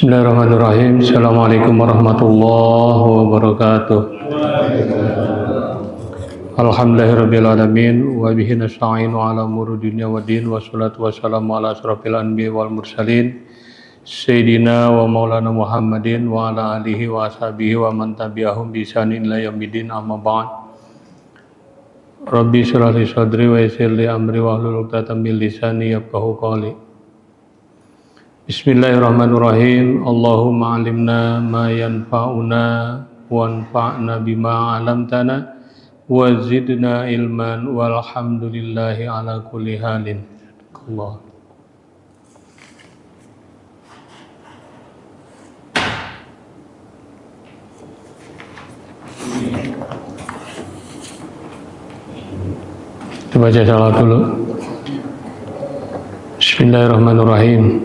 Bismillahirrahmanirrahim. Assalamualaikum warahmatullahi wabarakatuh. Alhamdulillahirrabbilalamin. Wa bihi nasta'inu ala umuri dunya waddin. Wassalatu wassalamu ala asrafil anbiya wal mursalin Sayyidina wa maulana Muhammadin wa ala alihi wa ashabihi wa man tabi'ahum bi ihsanin ila yaumiddin, amma ba'd. Rabbi shrah li sadri wa yassir li amri wahlul 'uqdatam min lisani yafqahu qawli. Bismillahirrahmanirrahim. Allahumma alimna ma yanfa'una wanfa'na bima 'allamtana wa zidna ilman walhamdulillahi ala kulli halin. Allah. Kita baca salat dulu. Bismillahirrahmanirrahim.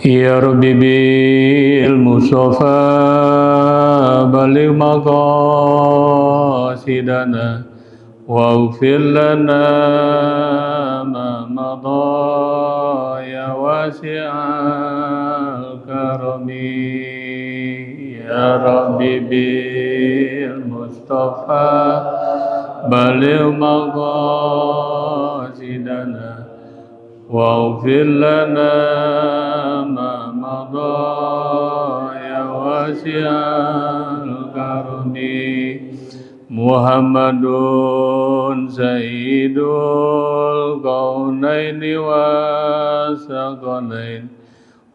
Ya Rabbi bil Mustafa baligh maqasidana waghfir lana ma madha ya wasi'al karami. Ya Rabbi bil Mustafa baligh maqasidana waghfir lana ma madha ya wasi'al karami. Muhammadun sayyidul kaunaini wasaqalain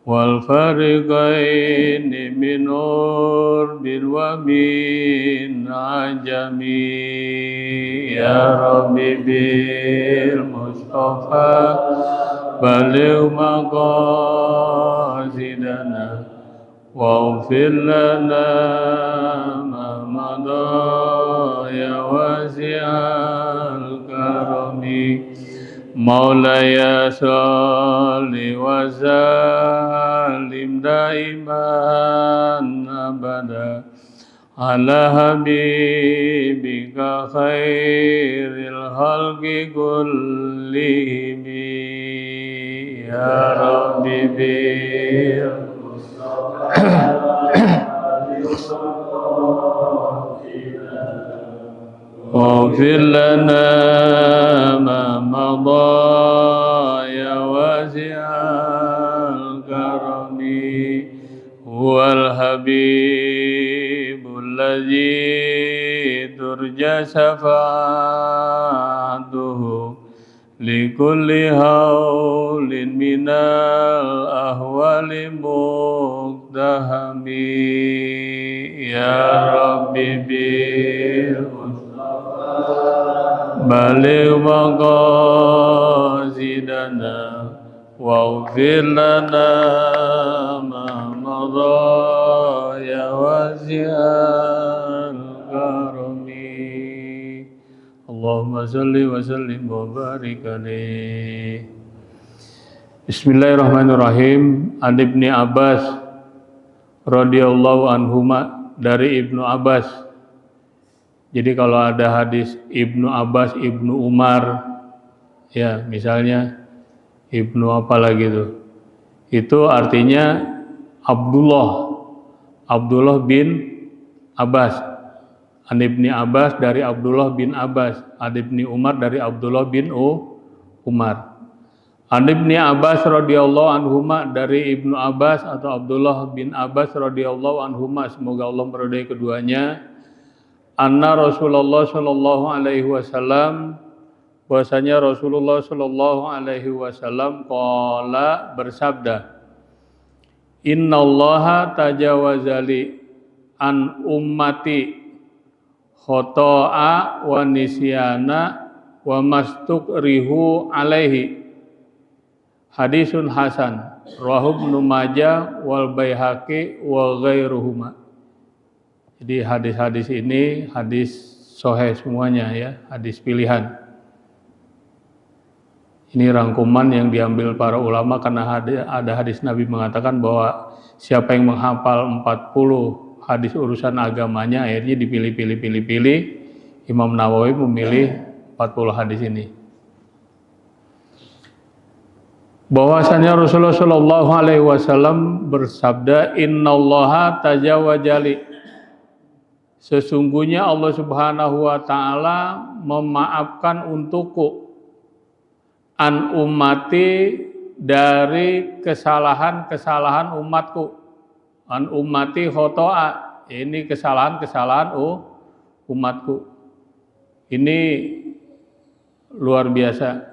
wal fariqaini min urbin wa min ajami. Ya Rabbi bil Mustafa baligh maqasidana waghfir lana ma madha ya wasi'al karami. Maulaya sholli wa sallim daiman abada ala habibika khairil khalqi kullihim. Ya Rabbi bil waghfir lana ma madha ya wasi'al karami. Huwal habibul ladzi turja syafa'atuhu likulli haulin minal ahwali muqtahami. Ya Rabbi bil baligh maqasidana waghfir lana ma madha ya wasi'al karami. Allahumma salli wa sallim wa barik alaihi. Bismillahirrahmanirrahim. An Ibni Abbas radhiyallahu anhuma, dari Ibnu Abbas. Jadi kalau ada hadis Ibnu Abbas, Ibnu Umar, ya misalnya Ibnu apa lagi itu artinya Abdullah bin Abbas. An Ibni Abbas dari Abdullah bin Abbas, An Ibni Umar dari Abdullah bin Umar. An Ibni Abbas radhiyallahu anhuma, dari Ibnu Abbas atau Abdullah bin Abbas radhiyallahu anhuma, semoga Allah meridai keduanya. Anna Rasulullah sallallahu alaihi wasallam, bahwasanya Rasulullah sallallahu alaihi wasallam qala, bersabda, innallaha tajawazali an ummati khoto'a wa nisyana wa mastukrihu alaihi. Hadisun hasan, rawahu Ibnu Majah wal Baihaqi wa ghairuhuma. Jadi hadis-hadis ini hadis sahih semuanya, ya, hadis pilihan. Ini rangkuman yang diambil para ulama karena ada hadis Nabi mengatakan bahwa siapa yang menghafal 40 hadis urusan agamanya, akhirnya dipilih. Imam Nawawi memilih 40 hadis ini. bahwasanya Rasulullah Shallallahu Alaihi Wasallam bersabda, Innallaha tajawazali, sesungguhnya Allah Subhanahu Wa Taala memaafkan untukku an ummati, dari kesalahan-kesalahan umatku, an ummati khotoa, ini kesalahan-kesalahan umatku. Ini luar biasa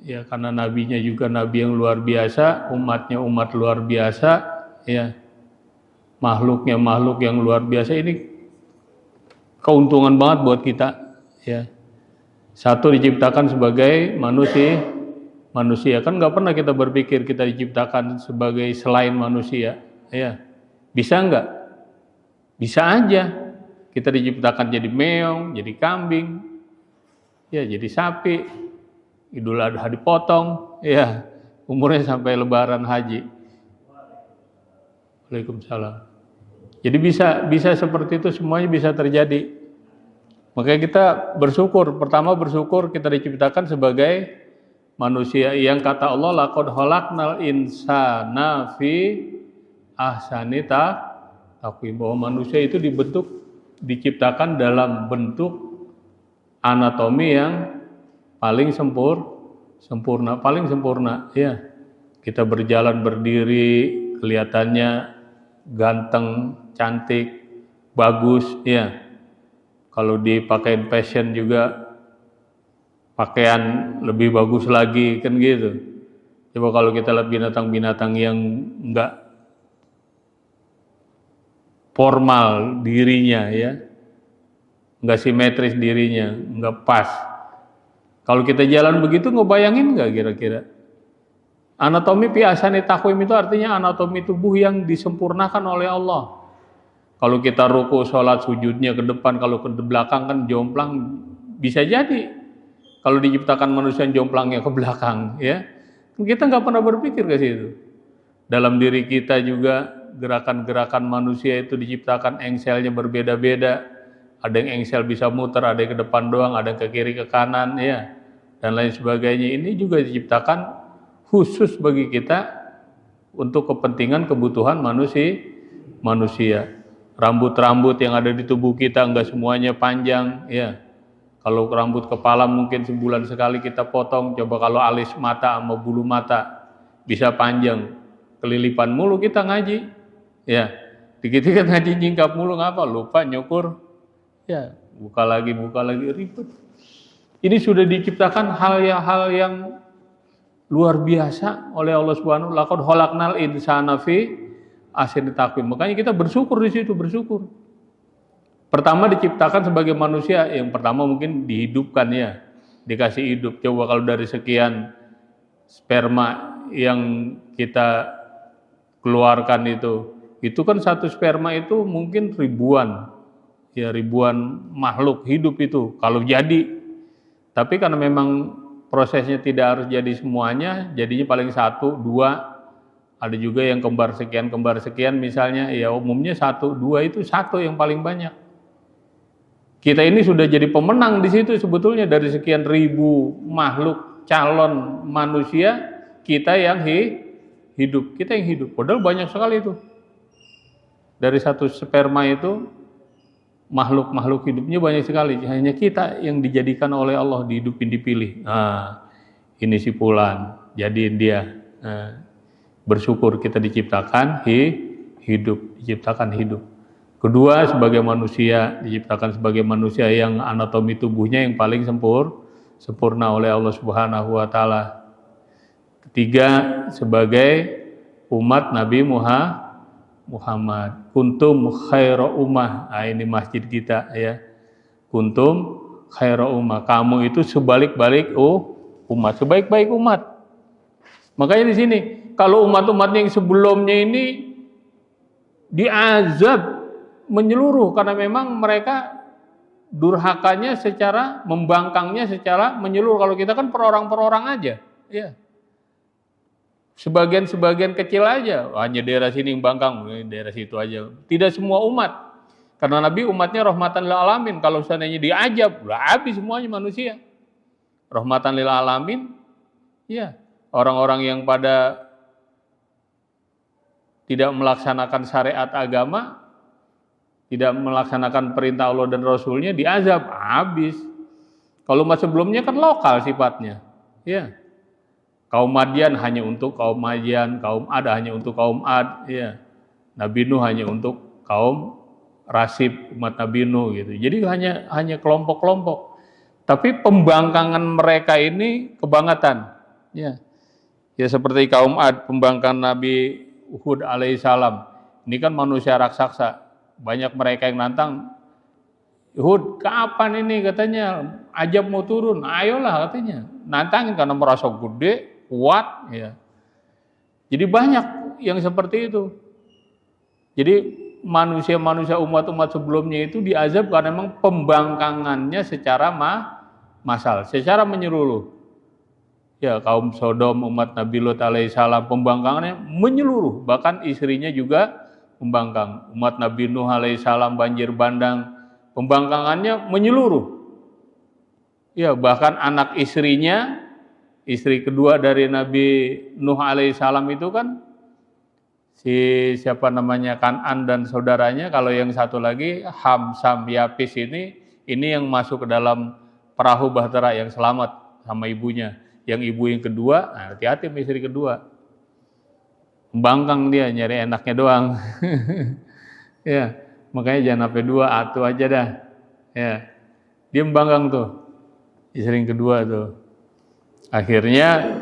ya, karena nabinya juga nabi yang luar biasa, umatnya umat luar biasa ya, makhluknya makhluk yang luar biasa. Ini keuntungan banget buat kita ya. Satu, diciptakan sebagai manusia kan nggak pernah kita berpikir kita diciptakan sebagai selain manusia ya. Bisa nggak? Bisa aja. Kita diciptakan jadi meong, jadi kambing ya, jadi sapi, Idul Adha dipotong ya, umurnya sampai lebaran haji. Waalaikumsalam. Jadi bisa seperti itu, semuanya bisa terjadi. Makanya kita bersyukur. Pertama bersyukur kita diciptakan sebagai manusia yang kata Allah, laqad khalaqnal insana fi ahsani taqwim, bahwa manusia itu diciptakan dalam bentuk anatomi yang paling sempurna, paling sempurna ya. Kita berjalan berdiri kelihatannya ganteng, cantik, bagus ya. Kalau dipakein fashion juga pakaian lebih bagus lagi kan gitu. Coba kalau kita lihat binatang-binatang yang enggak formal dirinya ya, enggak simetris dirinya, enggak pas. Kalau kita jalan begitu, ngebayangin enggak kira-kira? Anatomi fi ahsani taqwim itu artinya anatomi tubuh yang disempurnakan oleh Allah. Kalau kita ruku, sholat, sujudnya ke depan, kalau ke belakang kan jomplang, bisa jadi. Kalau diciptakan manusia jomplangnya ke belakang, ya, kita nggak pernah berpikir ke situ. Dalam diri kita juga gerakan-gerakan manusia itu diciptakan engselnya berbeda-beda. Ada yang engsel bisa muter, ada yang ke depan doang, ada yang ke kiri ke kanan, ya, dan lain sebagainya. Ini juga diciptakan khusus bagi kita untuk kepentingan kebutuhan manusia. Rambut-rambut yang ada di tubuh kita enggak semuanya panjang, ya. Kalau rambut kepala mungkin sebulan sekali kita potong. Coba kalau alis mata sama bulu mata bisa panjang, kelilipan mulu kita ngaji, ya. Dikit-dikit ngaji nyingkap mulu, ngapa? Lupa nyukur, ya. Buka lagi ribet. Ini sudah diciptakan hal yang luar biasa oleh Allah Subhanahu wa taala. Laqad khalaqnal insana fi ahsani taqwim. Makanya kita bersyukur di situ, bersyukur. Pertama diciptakan sebagai manusia, yang pertama mungkin dihidupkan ya, dikasih hidup. Coba kalau dari sekian sperma yang kita keluarkan itu kan satu sperma itu mungkin ribuan makhluk hidup itu kalau jadi. Tapi karena memang prosesnya tidak harus jadi semuanya, jadinya paling 1, 2, ada juga yang kembar sekian misalnya, ya umumnya 1, 2 itu 1 yang paling banyak. Kita ini sudah jadi pemenang di situ sebetulnya, dari sekian ribu makhluk calon manusia, kita yang hidup, padahal banyak sekali itu. Dari satu sperma itu makhluk hidupnya banyak sekali, hanya kita yang dijadikan oleh Allah, dihidupin, dipilih. Nah, ini si fulan, jadiin dia. Nah, bersyukur kita diciptakan hidup. Kedua, sebagai manusia, diciptakan sebagai manusia yang anatomi tubuhnya yang paling sempurna oleh Allah Subhanahu wa taala. Ketiga, sebagai umat Nabi Muhammad. Kuntum khaira ummah. Nah, ini masjid kita ya. Kuntum khaira ummah. Kamu itu sebalik-balik umat, sebaik-baik umat. Makanya di sini kalau umat-umat yang sebelumnya ini diazab menyeluruh karena memang mereka durhakanya membangkangnya secara menyeluruh. Kalau kita kan per orang aja, ya. Sebagian kecil aja, hanya daerah sini yang bangkang, daerah situ aja. Tidak semua umat. Karena Nabi umatnya rahmatan lil alamin. Kalau seandainya diajab, habis semuanya manusia. Rahmatan lil alamin, ya. orang-orang yang pada tidak melaksanakan syariat agama, tidak melaksanakan perintah Allah dan Rasulnya, diazab habis. Kalau umat sebelumnya kan lokal sifatnya, ya. Kaum Madian hanya untuk kaum Madian, kaum Ad hanya untuk kaum Ad, ya. Nabi Nuh hanya untuk kaum Rasib, umat Nabi Nuh gitu. Jadi hanya kelompok-kelompok. Tapi pembangkangan mereka ini kebangetan, ya. Ya seperti kaum Ad, pembangkangan Nabi Hud alaihissalam. Ini kan manusia raksasa. Banyak mereka yang nantang, Hud, kapan ini katanya ajab mau turun? Ayolah katanya. Nantangin karena merasa gede, kuat, ya. Jadi banyak yang seperti itu. Jadi manusia-manusia umat-umat sebelumnya itu diazab karena memang pembangkangannya secara massal, secara menyeluruh. Ya, kaum Sodom, umat Nabi Lut alaihissalam, pembangkangannya menyeluruh, bahkan istrinya juga pembangkang. Umat Nabi Nuh alaihissalam banjir bandang, pembangkangannya menyeluruh. Ya, bahkan anak istrinya, istri kedua dari Nabi Nuh alaihissalam itu kan siapa namanya, Kan'an dan saudaranya. Kalau yang satu lagi Ham, Sam, Yapis ini yang masuk ke dalam perahu bahtera yang selamat sama ibunya. Yang ibu yang kedua, nah, hati-hati istri kedua. Membangkang dia, nyari enaknya doang. Ya, makanya jangan sampai dua, atu aja dah. Ya, dia membangkang tuh, istri yang kedua tuh. Akhirnya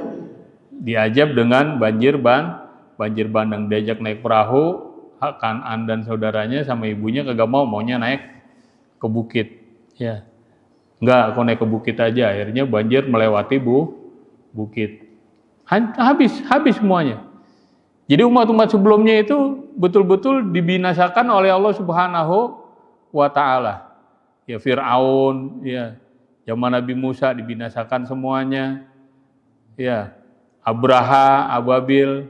diajab dengan banjir bandang, diajak naik perahu, Kan'an dan saudaranya sama ibunya kagak mau, maunya naik ke bukit. Ya, enggak, aku naik ke bukit aja. Akhirnya banjir melewati bukit. Habis semuanya. Jadi umat-umat sebelumnya itu betul-betul dibinasakan oleh Allah Subhanahu wa taala. Ya Firaun, ya zaman Nabi Musa dibinasakan semuanya. Ya, Abraha, Ababil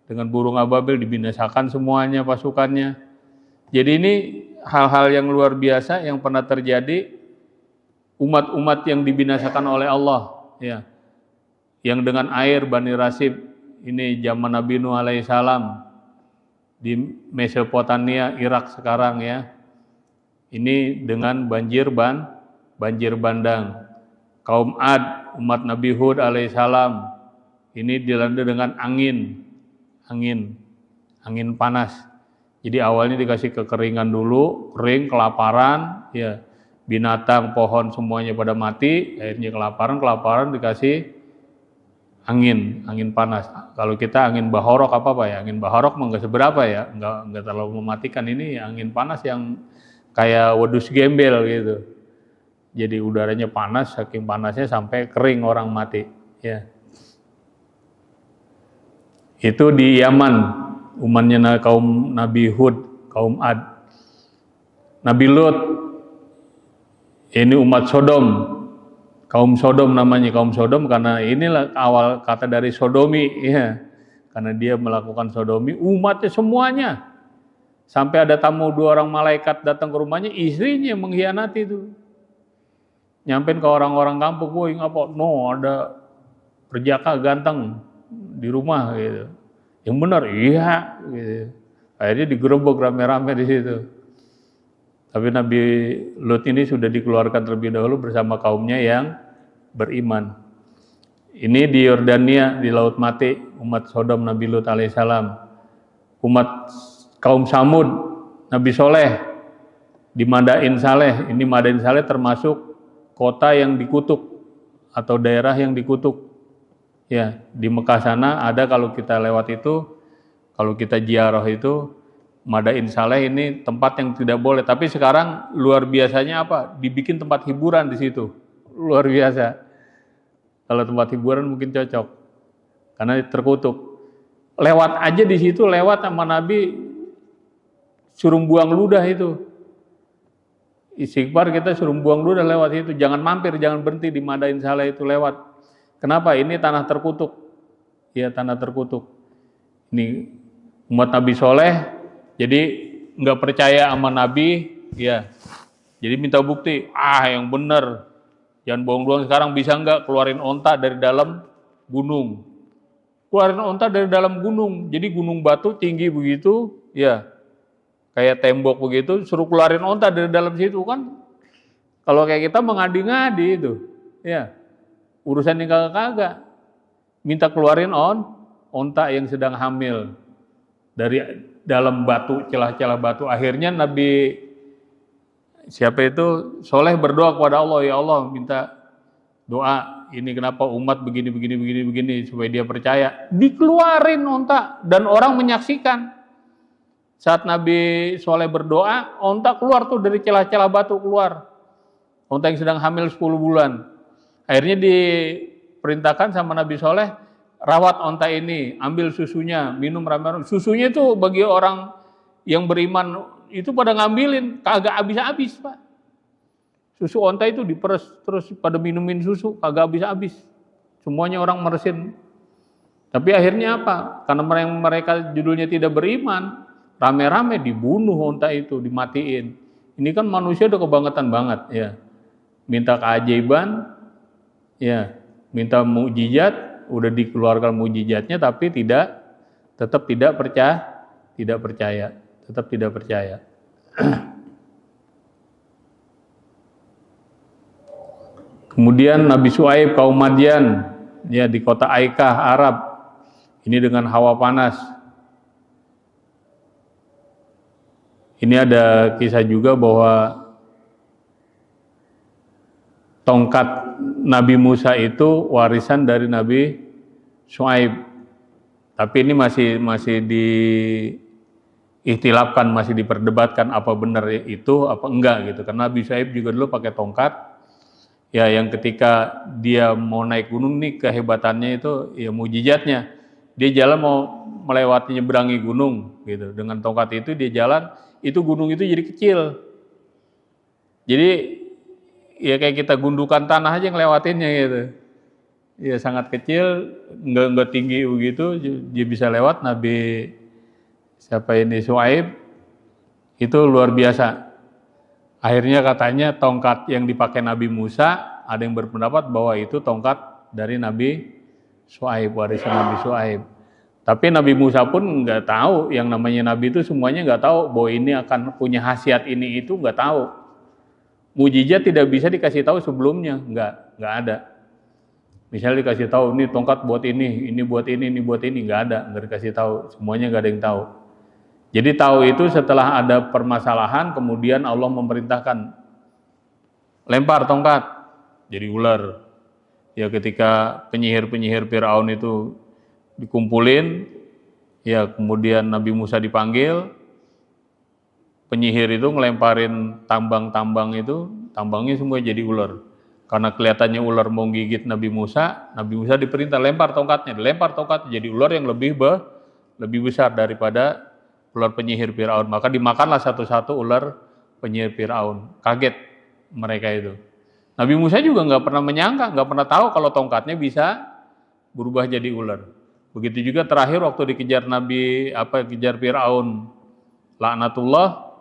dengan burung ababil dibinasakan semuanya pasukannya. Jadi ini hal-hal yang luar biasa yang pernah terjadi, umat-umat yang dibinasakan oleh Allah, ya. Yang dengan air Bani Rasib, ini zaman Nabi Nuh alaihissalam di Mesopotamia, Irak sekarang, ya. Ini dengan banjir bandang. Kaum Ad, umat Nabi Hud alaihissalam, ini dilanda dengan angin panas. Jadi awalnya dikasih kekeringan dulu, kering, kelaparan, ya. Binatang, pohon semuanya pada mati, akhirnya kelaparan dikasih angin panas. Kalau kita angin bahorok apa ya? Angin bahorok mah nggak seberapa ya, nggak terlalu mematikan. Ini angin panas yang kayak wedus gembel gitu. Jadi udaranya panas, saking panasnya sampai kering orang mati. Ya. Itu di Yaman, umatnya kaum Nabi Hud, kaum Ad. Nabi Lut, ini umat Sodom, kaum Sodom namanya, kaum Sodom karena inilah awal kata dari sodomi, ya. Karena dia melakukan sodomi, umatnya semuanya. Sampai ada tamu 2 orang malaikat datang ke rumahnya, istrinya mengkhianati itu. Nyampein ke orang-orang kampung, woi ngapa? No, ada perjaka ganteng di rumah gitu. Yang benar, iya gitu. Akhirnya digerebek rame-rame di situ. Tapi Nabi Lut ini sudah dikeluarkan terlebih dahulu bersama kaumnya yang beriman. Ini di Yordania, di Laut Mati, umat Sodom Nabi Lut alaihissalam. Umat kaum Samud, Nabi Soleh di Madain Saleh. Ini Madain Saleh termasuk kota yang dikutuk atau daerah yang dikutuk. Ya, di Mekah sana ada, kalau kita lewat itu, kalau kita ziarah itu, Madain Saleh ini tempat yang tidak boleh. Tapi sekarang luar biasanya apa? Dibikin tempat hiburan di situ. Luar biasa. Kalau tempat hiburan mungkin cocok. Karena terkutuk. Lewat aja di situ, lewat sama Nabi suruh buang ludah itu. Istighfar kita suruh buang ludah lewat itu. Jangan mampir, jangan berhenti di Madain Saleh itu lewat. Kenapa? Ini tanah terkutuk. Ya, tanah terkutuk. Ini umat Nabi Soleh, jadi nggak percaya sama Nabi, ya. Jadi minta bukti, yang benar. Jangan bohong doang, sekarang bisa nggak keluarin onta dari dalam gunung. keluarin onta dari dalam gunung. Jadi gunung batu tinggi begitu, ya kayak tembok begitu, suruh keluarin onta dari dalam situ kan. Kalau kayak kita mengadi-ngadi itu, ya urusan yang kagak-kagak. Minta keluarin onta yang sedang hamil dari dalam batu, celah-celah batu. Akhirnya Nabi siapa itu Soleh berdoa kepada Allah, ya Allah minta doa ini kenapa umat begini supaya dia percaya. Dikeluarin onta dan orang menyaksikan. Saat Nabi Soleh berdoa, onta keluar tuh dari celah-celah batu keluar. Onta yang sedang hamil 10 bulan. Akhirnya diperintahkan sama Nabi Soleh, rawat onta ini, ambil susunya, minum rame-rame. Susunya itu bagi orang yang beriman itu pada ngambilin, kagak habis-habis Pak. Susu onta itu diperes, terus pada minumin susu, kagak habis-habis. Semuanya orang meresin. Tapi akhirnya apa? Karena mereka judulnya tidak beriman, rame-rame dibunuh onta itu, dimatiin. Ini kan manusia udah kebangetan banget ya. Minta keajaiban, ya, minta mukjizat, udah dikeluarkan mukjizatnya tapi tetap tidak percaya. Kemudian Nabi Syuaib kaum Madian, ya di kota Aikah Arab. Ini dengan hawa panas. Ini ada kisah juga bahwa tongkat Nabi Musa itu warisan dari Nabi Syuaib. Tapi ini masih diihtilafkan, masih diperdebatkan apa benar itu apa enggak gitu. Karena Nabi Syuaib juga dulu pakai tongkat. Ya yang ketika dia mau naik gunung nih kehebatannya itu ya mujizatnya. Dia jalan mau melewati nyeberangi gunung gitu. Dengan tongkat itu dia jalan, itu gunung itu jadi kecil. Jadi ya kayak kita gundukan tanah aja ngelewatinnya gitu. Ya sangat kecil, enggak tinggi begitu, dia bisa lewat. Nabi siapa ini Syuaib itu luar biasa. Akhirnya katanya tongkat yang dipakai Nabi Musa, ada yang berpendapat bahwa itu tongkat dari Nabi Syuaib, warisan Nabi Syuaib. Tapi Nabi Musa pun nggak tahu, yang namanya Nabi itu semuanya nggak tahu bahwa ini akan punya khasiat ini itu nggak tahu. Mujizat tidak bisa dikasih tahu sebelumnya, nggak ada. Misalnya dikasih tahu ini tongkat buat ini buat ini nggak ada, nggak dikasih tahu, semuanya nggak ada yang tahu. Jadi tahu itu setelah ada permasalahan, kemudian Allah memerintahkan lempar tongkat, jadi ular. Ya ketika penyihir-penyihir Firaun itu dikumpulin, ya kemudian Nabi Musa dipanggil, penyihir itu ngelemparin tambang-tambang itu, tambangnya semua jadi ular. Karena kelihatannya ular mau gigit Nabi Musa diperintah lempar tongkatnya, jadi ular yang lebih besar daripada ular penyihir Firaun. Maka dimakanlah satu-satu ular penyihir Firaun. Kaget mereka itu. Nabi Musa juga nggak pernah menyangka, nggak pernah tahu kalau tongkatnya bisa berubah jadi ular. Begitu juga terakhir waktu dikejar kejar Firaun, laknatullah,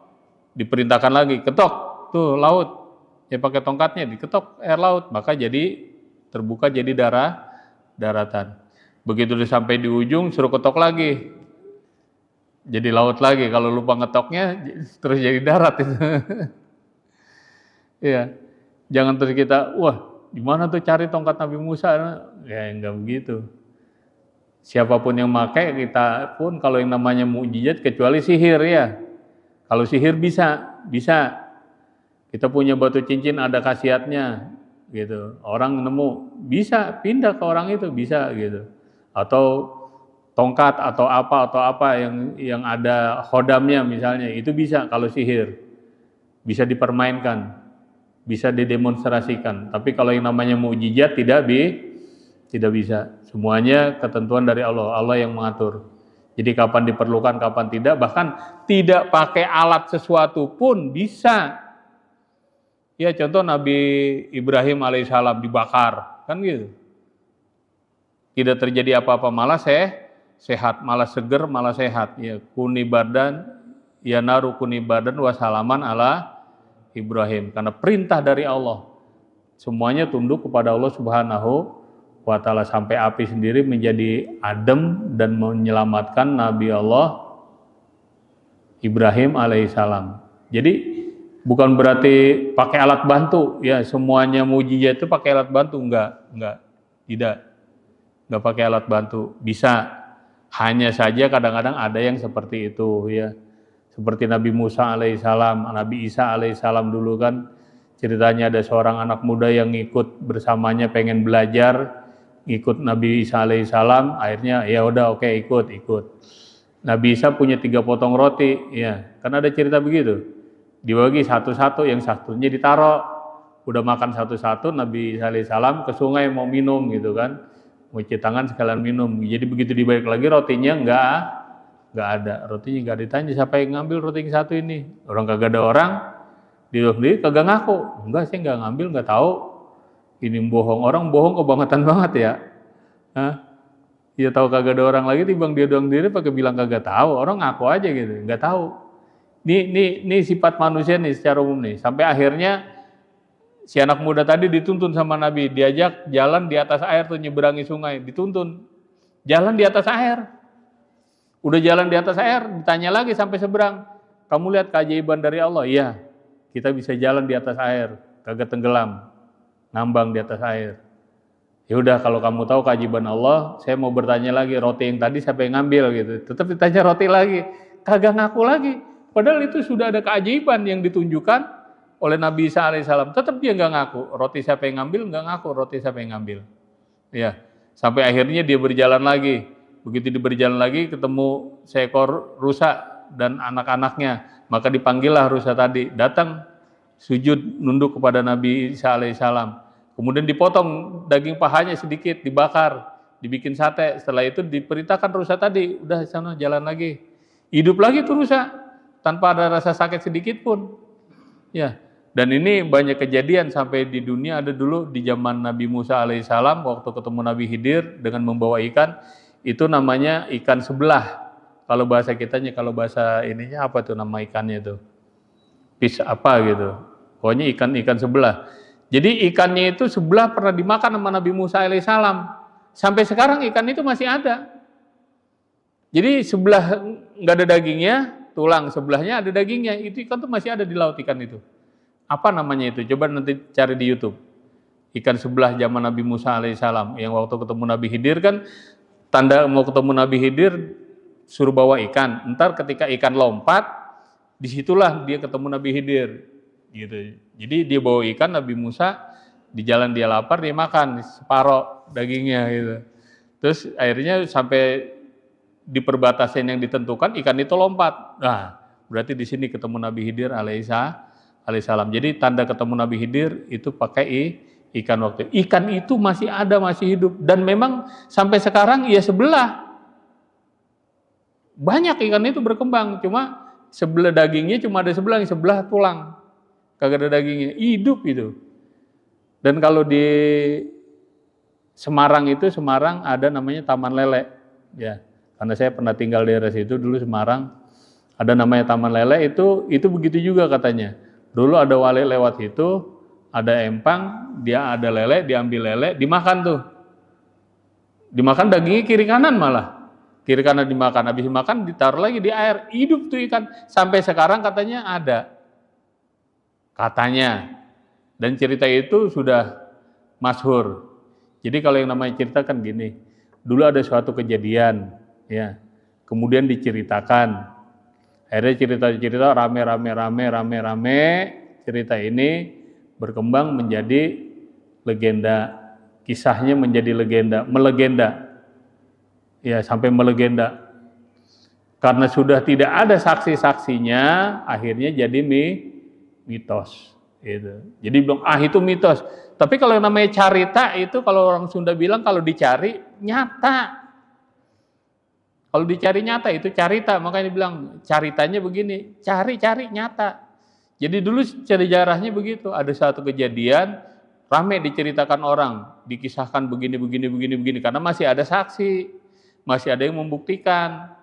diperintahkan lagi ketok tuh laut. Ya pakai tongkatnya diketok air laut, maka jadi terbuka jadi daratan. Begitu udah sampai di ujung suruh ketok lagi. Jadi laut lagi, kalau lupa ngetoknya terus jadi darat itu. Iya. Jangan terus kita, wah, gimana tuh cari tongkat Nabi Musa? Ya enggak begitu. Siapapun yang pakai, kita pun kalau yang namanya mukjizat kecuali sihir ya. Kalau sihir bisa. Kita punya batu cincin ada khasiatnya gitu. Orang nemu bisa pindah ke orang itu bisa gitu. Atau tongkat atau apa yang ada khodamnya misalnya, itu bisa kalau sihir. Bisa dipermainkan, bisa didemonstrasikan. Tapi kalau yang namanya mukjizat tidak bisa. Semuanya ketentuan dari Allah. Allah yang mengatur. Jadi kapan diperlukan, kapan tidak, bahkan tidak pakai alat sesuatu pun bisa. Ya contoh Nabi Ibrahim alaihissalam dibakar, kan gitu. Tidak terjadi apa-apa, malah sehat, malah seger, malah sehat. Ya kuni badan, ya naru kuni badan wasalaman ala Ibrahim. Karena perintah dari Allah. Semuanya tunduk kepada Allah Subhanahu wa ta'ala sampai api sendiri menjadi adem dan menyelamatkan Nabi Allah Ibrahim alaihissalam. Jadi bukan berarti pakai alat bantu, ya semuanya mujizat itu pakai alat bantu, tidak pakai alat bantu, bisa. Hanya saja kadang-kadang ada yang seperti itu, ya. Seperti Nabi Musa alaihissalam, Nabi Isa alaihissalam dulu kan ceritanya ada seorang anak muda yang ngikut bersamanya pengen belajar, ngikut Nabi Isa alaihissalam, akhirnya ya udah oke, ikut. Nabi Isa punya 3 potong roti, ya, kan ada cerita begitu. Dibagi satu-satu, yang satunya ditaruh, udah makan satu-satu, Nabi Isa alaihissalam ke sungai mau minum gitu kan, mau cuci tangan sekalian minum. Jadi begitu dibalik lagi rotinya nggak ada, rotinya nggak ditanya siapa yang ngambil roti yang satu ini. Orang kagak ada orang, dia sendiri kagak ngaku, enggak saya nggak ngambil, nggak tahu. Ini bohong, orang bohong kebangetan banget ya. Dia tahu kagak ada orang lagi, timbang dia doang diri pakai bilang kagak tahu, orang ngaku aja gitu, nggak tahu. Ini sifat manusia nih secara umum nih. Sampai akhirnya si anak muda tadi dituntun sama Nabi, diajak jalan di atas air tuh nyeberangi sungai, dituntun jalan di atas air. Udah jalan di atas air, ditanya lagi sampai seberang, kamu lihat keajaiban dari Allah? Iya, kita bisa jalan di atas air, kagak tenggelam, ngambang di atas air. Ya udah, kalau kamu tahu keajaiban Allah, saya mau bertanya lagi, roti yang tadi siapa yang ngambil gitu. Tetap ditanya roti lagi, kagak ngaku lagi. Padahal itu sudah ada keajaiban yang ditunjukkan oleh Nabi Isa alaihissalam. Tetap dia nggak ngaku, roti siapa yang ngambil, nggak ngaku roti siapa yang ngambil. Ya, sampai akhirnya dia berjalan lagi. Begitu dia berjalan lagi, ketemu seekor rusa dan anak-anaknya. Maka dipanggillah rusa tadi, datang sujud nunduk kepada Nabi Isa alaihissalam. Kemudian dipotong daging pahanya sedikit, dibakar, dibikin sate. Setelah itu diperintahkan rusa tadi, udah sana jalan lagi. Hidup lagi tuh rusa, tanpa ada rasa sakit sedikit pun. Ya, dan ini banyak kejadian sampai di dunia. Ada dulu di zaman Nabi Musa alaihissalam, waktu ketemu Nabi Khidir dengan membawa ikan, itu namanya ikan sebelah. Kalau bahasa kitanya, kalau bahasa ininya apa tuh nama ikannya tuh? Fish apa gitu. Pokoknya ikan sebelah. Jadi ikannya itu sebelah pernah dimakan sama Nabi Musa alaihissalam. Sampai sekarang ikan itu masih ada. Jadi sebelah nggak ada dagingnya, tulang sebelahnya ada dagingnya. Itu ikan tuh masih ada di laut ikan itu. Apa namanya itu? Coba nanti cari di YouTube. Ikan sebelah zaman Nabi Musa alaihissalam. Yang waktu ketemu Nabi Khidir kan, tanda mau ketemu Nabi Khidir suruh bawa ikan. Ntar ketika ikan lompat, disitulah dia ketemu Nabi Khidir. Gitu. Jadi dia bawa ikan, Nabi Musa di jalan dia lapar, dia makan separoh dagingnya gitu. Terus akhirnya sampai di perbatasan yang ditentukan ikan itu lompat. Nah, berarti di sini ketemu Nabi Khidir alaihissalam. Jadi tanda ketemu Nabi Khidir itu pakai ikan waktu. Ikan itu masih ada, masih hidup, dan memang sampai sekarang ya sebelah. Banyak ikan itu berkembang, cuma sebelah dagingnya cuma ada sebelah, yang sebelah tulang. Kagak ada dagingnya, hidup itu. Dan kalau di Semarang itu, Semarang ada namanya Taman Lele, ya. Karena saya pernah tinggal di daerah situ dulu, Semarang, ada namanya Taman Lele, itu begitu juga katanya. Dulu ada wali lewat situ, ada empang, dia ada lele, diambil lele, dimakan tuh. Dimakan dagingnya kiri kanan malah. Kiri kanan dimakan, habis dimakan ditaruh lagi di air, hidup tuh ikan. Sampai sekarang katanya ada. Katanya, dan cerita itu sudah masyhur. Jadi kalau yang namanya cerita kan gini, dulu ada suatu kejadian, ya, kemudian diceritakan, akhirnya cerita rame, cerita ini berkembang menjadi legenda, kisahnya menjadi melegenda, ya sampai melegenda. Karena sudah tidak ada saksi-saksinya, akhirnya jadi mitos, gitu. Jadi bilang itu mitos. Tapi kalau yang namanya carita itu, kalau orang Sunda bilang kalau dicari nyata. Kalau dicari nyata itu carita, makanya bilang caritanya begini, cari nyata. Jadi dulu sejarahnya begitu, ada satu kejadian rame diceritakan orang, dikisahkan begini karena masih ada saksi, masih ada yang membuktikan.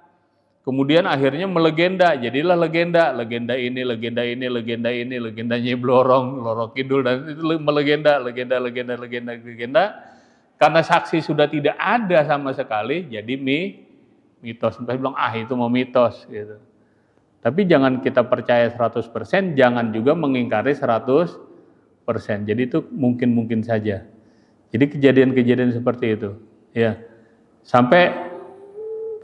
Kemudian akhirnya melegenda, jadilah legenda ini, legendanya Blorong Kidul, dan itu melegenda. karena saksi sudah tidak ada sama sekali, jadi mitos. Saya bilang itu mau mitos gitu. Tapi jangan kita percaya 100%, jangan juga mengingkari 100%. Jadi itu mungkin saja. Jadi kejadian-kejadian seperti itu, ya. Sampai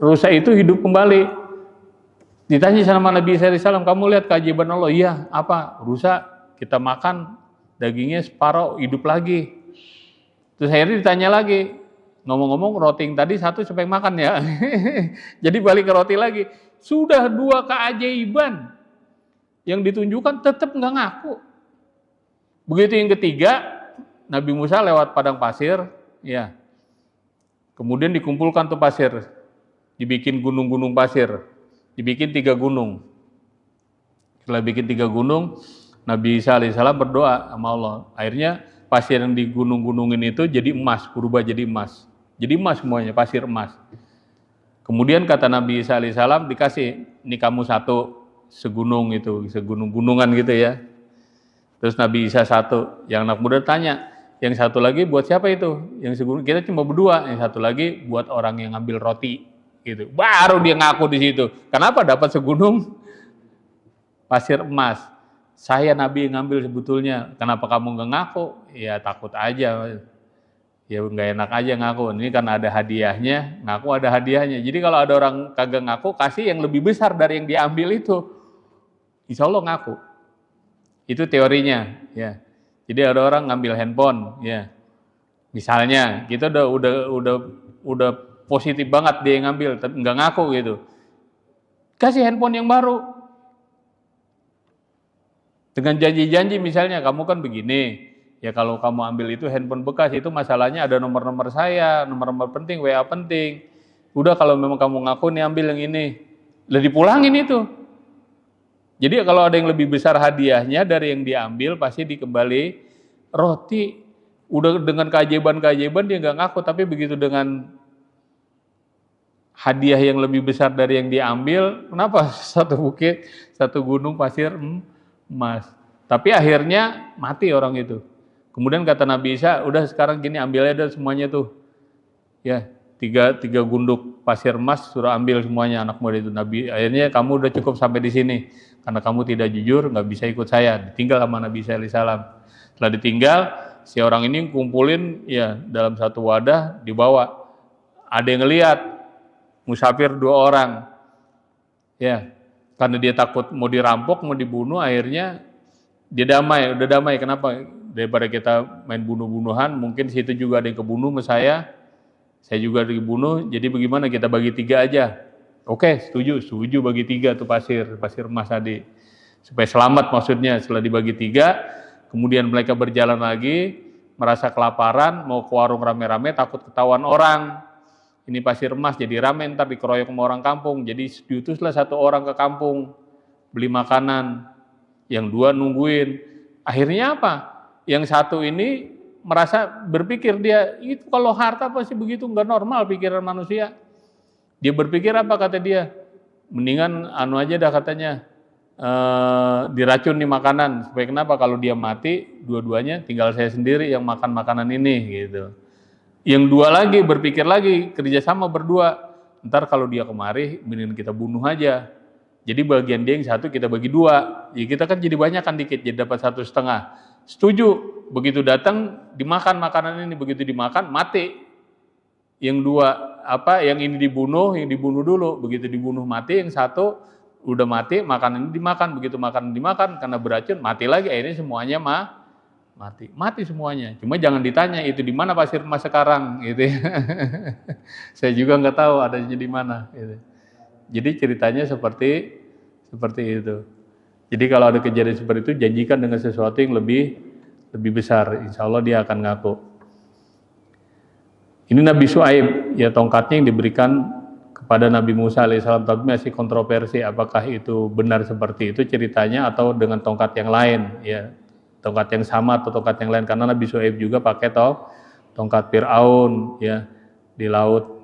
rusa itu hidup kembali. Ditanya sama Nabi SAW, kamu lihat keajaiban Allah? Iya, apa? Rusa kita makan dagingnya separuh hidup lagi. Terus akhirnya ditanya lagi, ngomong-ngomong roti yang tadi satu siapa yang makan ya? Jadi balik ke roti lagi. Sudah 2 keajaiban yang ditunjukkan tetap nggak ngaku. Begitu yang ketiga, Nabi Musa lewat padang pasir, ya. Kemudian dikumpulkan tuh pasir, dibikin gunung-gunung pasir, dibikin 3 gunung. Setelah bikin 3 gunung, Nabi Isa alaihissalam berdoa sama Allah. Akhirnya pasir yang di gunung-gunungin itu jadi emas, berubah jadi emas. Jadi emas semuanya, pasir emas. Kemudian kata Nabi Isa alaihissalam, dikasih, ini kamu satu, segunung itu, segunung-gunungan gitu ya. Terus Nabi Isa satu, yang anak muda tanya, yang satu lagi buat siapa itu? Yang segunung, kita cuma berdua, yang satu lagi buat orang yang ngambil roti. Gitu. Baru dia ngaku di situ. Kenapa dapat segunung pasir emas? Saya Nabi yang ngambil sebetulnya. Kenapa kamu nggak ngaku? Ya takut aja. Ya nggak enak aja ngaku. Ini kan ada hadiahnya, ngaku ada hadiahnya. Jadi kalau ada orang kagak ngaku, kasih yang lebih besar dari yang diambil itu. Insya Allah ngaku. Itu teorinya. Ya. Jadi ada orang ngambil handphone, ya. Misalnya kita udah positif banget dia yang ngambil, tapi nggak ngaku gitu. Kasih handphone yang baru. Dengan janji-janji misalnya, kamu kan begini, ya kalau kamu ambil itu handphone bekas, itu masalahnya ada nomor-nomor saya, nomor-nomor penting, WA penting. Udah kalau memang kamu ngaku nih ambil yang ini, lah dipulangin itu. Jadi kalau ada yang lebih besar hadiahnya dari yang diambil, pasti dikembali roti. Udah dengan keajaiban-keajaiban dia nggak ngaku, tapi begitu dengan hadiah yang lebih besar dari yang diambil, kenapa? Satu bukit, satu gunung pasir emas. Tapi akhirnya mati orang itu. Kemudian kata Nabi Isa, udah sekarang gini ambil aja semuanya tuh. Ya, tiga gunduk pasir emas suruh ambil semuanya anak muda itu. Nabi, akhirnya kamu udah cukup sampai di sini. Karena kamu tidak jujur, nggak bisa ikut saya. Ditinggal sama Nabi Isa alaihissalam. Setelah ditinggal, si orang ini kumpulin ya dalam satu wadah dibawa. Ada yang ngelihat musafir 2 orang. Ya, karena dia takut mau dirampok, mau dibunuh, akhirnya dia udah damai. Kenapa? Daripada kita main bunuh-bunuhan, mungkin situ juga ada yang kebunuh sama saya juga dibunuh, jadi bagaimana kita bagi 3 aja. Oke, setuju bagi 3 tuh pasir emas tadi. Supaya selamat maksudnya, setelah dibagi 3, kemudian mereka berjalan lagi, merasa kelaparan, mau ke warung rame-rame, takut ketahuan orang. Ini pasir emas jadi rame, tapi keroyok sama orang kampung. Jadi diutuslah 1 orang ke kampung beli makanan, yang 2 nungguin. Akhirnya apa? Yang 1 ini merasa berpikir dia itu kalau harta pasti begitu, nggak normal pikiran manusia. Dia berpikir apa kata dia? Mendingan aja dah katanya diracun nih makanan. Supaya kenapa? Kalau dia mati, dua-duanya tinggal saya sendiri yang makan makanan ini gitu. Yang 2 lagi berpikir lagi, kerjasama berdua. Ntar kalau dia kemari, mending kita bunuh aja. Jadi bagian dia yang 1 kita bagi 2. Ya kita kan jadi banyak kan dikit, jadi dapat 1,5. Setuju. Begitu datang dimakan makanan ini, begitu dimakan mati. Yang 2 yang ini dibunuh, yang dibunuh dulu. Begitu dibunuh mati, yang 1 udah mati, makanan ini dimakan. Begitu makanan dimakan karena beracun, mati lagi. Akhirnya semuanya mati semuanya. Cuma jangan ditanya itu di mana pasir emas sekarang gitu ya. Saya juga nggak tahu adanya di mana gitu. Jadi ceritanya seperti itu. Jadi kalau ada kejadian seperti itu, janjikan dengan sesuatu yang lebih besar, insya Allah dia akan ngaku. Ini Nabi Syuaib, ya tongkatnya yang diberikan kepada Nabi Musa alaihissalam, tapi masih kontroversi apakah itu benar seperti itu ceritanya atau dengan tongkat yang lain ya. Tongkat yang sama atau tongkat yang lain, karena Nabi Syuaib juga pakai tongkat Fir'aun ya di laut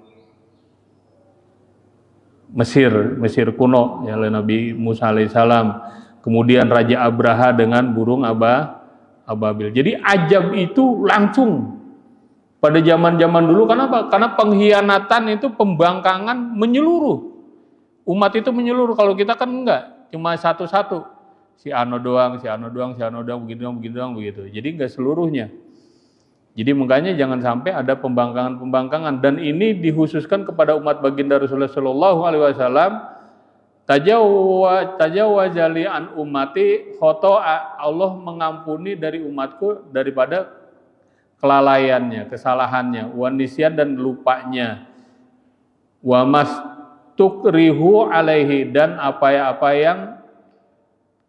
Mesir kuno ya oleh Nabi Musa alaihissalam. Kemudian Raja Abraha dengan burung ababil. Jadi ajab itu langsung Pada zaman-zaman dulu kenapa? Karena pengkhianatan itu, pembangkangan menyeluruh. Umat itu menyeluruh, kalau kita kan enggak, cuma satu-satu. Si ano doang, begitu. Jadi enggak seluruhnya. Jadi makanya jangan sampai ada pembangkangan-pembangkangan, dan ini dikhususkan kepada umat baginda Rasulullah Shallallahu Alaihi Wasallam. Tajawwazali an ummati khoto'a, Allah mengampuni dari umatku daripada kelalaiannya, kesalahannya, wanisyan dan lupanya, wa mastukrihu alaihi, dan apa yang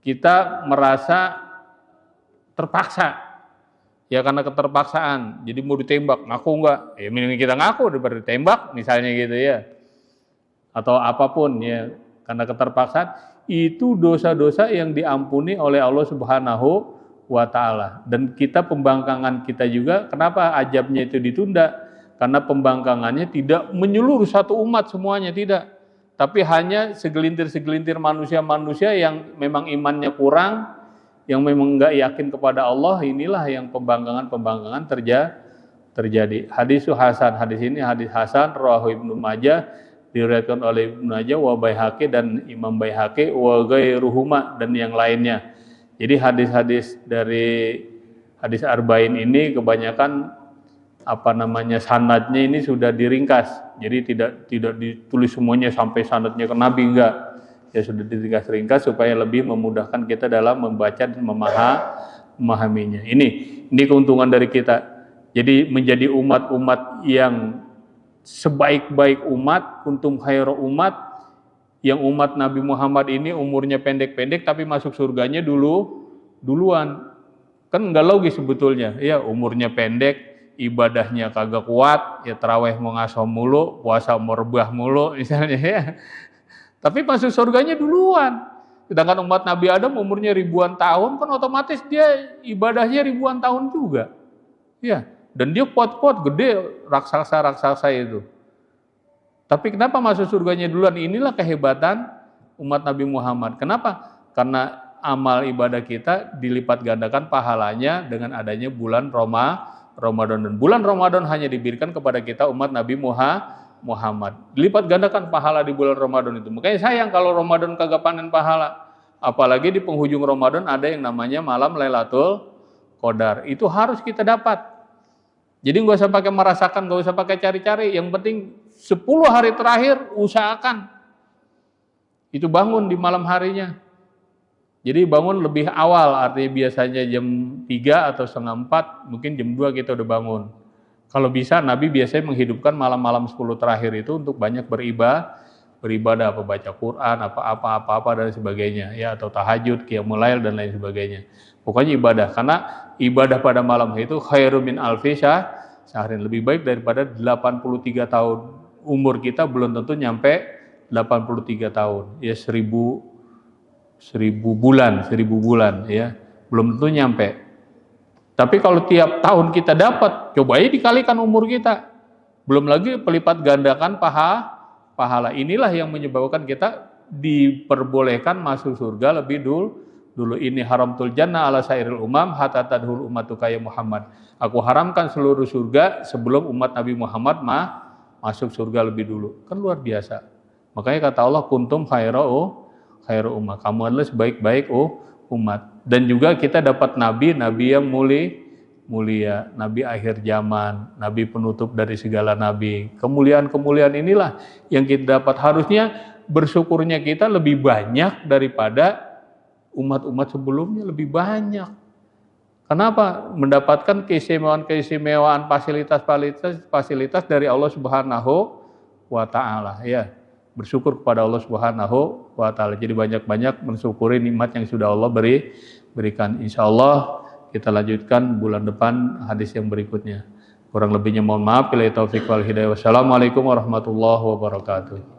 kita merasa terpaksa, ya karena keterpaksaan. Jadi mau ditembak, ngaku enggak? Ya mending kita ngaku daripada ditembak, misalnya gitu ya. Atau apapun ya, karena keterpaksaan, itu dosa-dosa yang diampuni oleh Allah Subhanahu wa ta'ala. Dan kita, pembangkangan kita juga, kenapa ajabnya itu ditunda? Karena pembangkangannya tidak menyeluruh satu umat semuanya, tidak. Tapi hanya segelintir-segelintir manusia-manusia yang memang imannya kurang, yang memang enggak yakin kepada Allah, inilah yang pembangkangan terjadi. Hadis Hasan, hadis ini hadis Hasan, rawahu Ibnu Majah, diriwayatkan oleh Ibnu Majah, wa Baihaqi, dan Imam Baihaqi, wa ghairuhuma, dan yang lainnya. Jadi hadis-hadis dari hadis arba'in ini kebanyakan sanadnya ini sudah diringkas. Jadi tidak ditulis semuanya sampai sanadnya ke Nabi, enggak. Ya sudah diringkas supaya lebih memudahkan kita dalam membaca dan memahaminya. Ini keuntungan dari kita. Jadi menjadi umat-umat yang sebaik-baik umat, kuntum khairu umat, yang umat Nabi Muhammad ini umurnya pendek-pendek tapi masuk surganya duluan. Kan enggak logis sebetulnya. Ya, umurnya pendek, ibadahnya kagak kuat, ya tarawih mau ngaso mulu, puasa mau rebah mulu misalnya ya. Tapi masuk surganya duluan. Sedangkan umat Nabi Adam umurnya ribuan tahun, kan otomatis dia ibadahnya ribuan tahun juga. Ya. Dan dia kuat-kuat, gede, raksasa-raksasa itu. Tapi kenapa masuk surganya duluan? Inilah kehebatan umat Nabi Muhammad. Kenapa? Karena amal ibadah kita dilipat gandakan pahalanya dengan adanya bulan Ramadan. Dan bulan Ramadan hanya diberikan kepada kita umat Nabi Muhammad. Dilipat gandakan pahala di bulan Ramadan itu. Makanya sayang kalau Ramadan kagak panen pahala. Apalagi di penghujung Ramadan ada yang namanya malam Lailatul Qadar. Itu harus kita dapat. Jadi nggak usah pakai merasakan, nggak usah pakai cari-cari. Yang penting 10 hari terakhir usahakan itu bangun di malam harinya. Jadi bangun lebih awal, artinya biasanya jam 3 atau setengah 4, mungkin jam 2 kita udah bangun. Kalau bisa, Nabi biasanya menghidupkan malam-malam 10 terakhir itu untuk banyak beribadah, apa baca Quran, apa dan sebagainya, ya, atau tahajud, qiyamul lail dan lain sebagainya. Pokoknya ibadah, karena ibadah pada malam itu khairum min alfi syahrin, lebih baik daripada 83 tahun. Umur kita belum tentu nyampe 83 tahun, ya 1000 bulan, ya belum tentu nyampe. Tapi kalau tiap tahun kita dapat, coba aja dikalikan umur kita. Belum lagi pelipat gandakan pahala. Inilah yang menyebabkan kita diperbolehkan masuk surga lebih dulu. Ini haramtul jannah ala sairil umam hatta tadhul ummatuka ya Muhammad. Aku haramkan seluruh surga sebelum umat Nabi Muhammad masuk surga lebih dulu. Kan luar biasa. Makanya kata Allah, kuntum khairu ummah. Kamu adalah sebaik-baik umat. Dan juga kita dapat nabi yang mulia, nabi akhir zaman, nabi penutup dari segala nabi. Kemuliaan-kemuliaan inilah yang kita dapat. Harusnya bersyukurnya kita lebih banyak daripada umat-umat sebelumnya, lebih banyak. Kenapa? Mendapatkan keistimewaan fasilitas dari Allah Subhanahu wa ta'ala, ya. Bersyukur kepada Allah Subhanahu wa ta'ala. Jadi banyak-banyak mensyukuri nikmat yang sudah Allah berikan. Insyaallah kita lanjutkan bulan depan hadis yang berikutnya. Kurang lebihnya mohon maaf. Billahi taufiq wal hidayah. Wassalamualaikum warahmatullahi wabarakatuh.